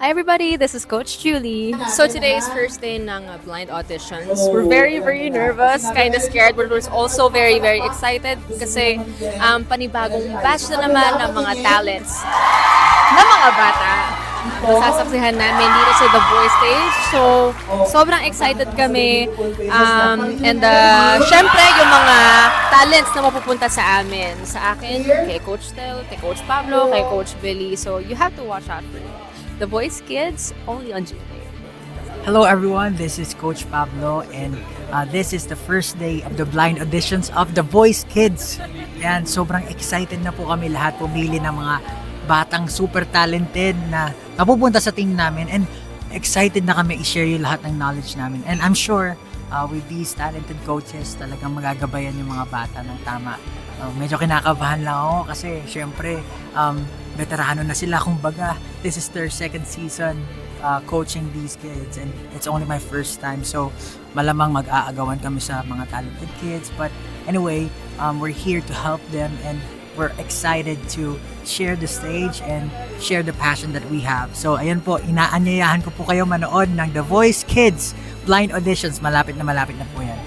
Hi everybody, this is Coach Julie. So today is first day ng blind auditions. We're very, very nervous, kind of scared, but we're also very, very excited kasi panibagong batch na naman ng mga talents ng mga bata. Masasaksihan namin dito sa The Voice stage. So, sobrang excited kami. Syempre, yung mga talents na mapupunta sa amin. Sa akin, kay Coach Tel, kay Coach Pablo, kay Coach Billy. So, you have to watch out for it. The Voice Kids, only on GMA. Hello everyone, this is Coach Pablo and this is the first day of the blind auditions of The Voice Kids. And sobrang excited na po kami lahat pumili ng mga batang super talented na napupunta sa team namin and excited na kami i-share yung lahat ng knowledge namin. And I'm sure with these talented coaches talagang magagabayan yung mga bata ng tama. Medyo kinakabahan lang ako kasi syempre veterano na sila, kumbaga this is their second season coaching these kids and it's only my first time, so malamang mag-aagawan kami sa mga talented kids, but anyway, we're here to help them and we're excited to share the stage and share the passion that we have. So ayan po, inaanyayahan ko po kayo manood ng The Voice Kids blind auditions. Malapit na po yan.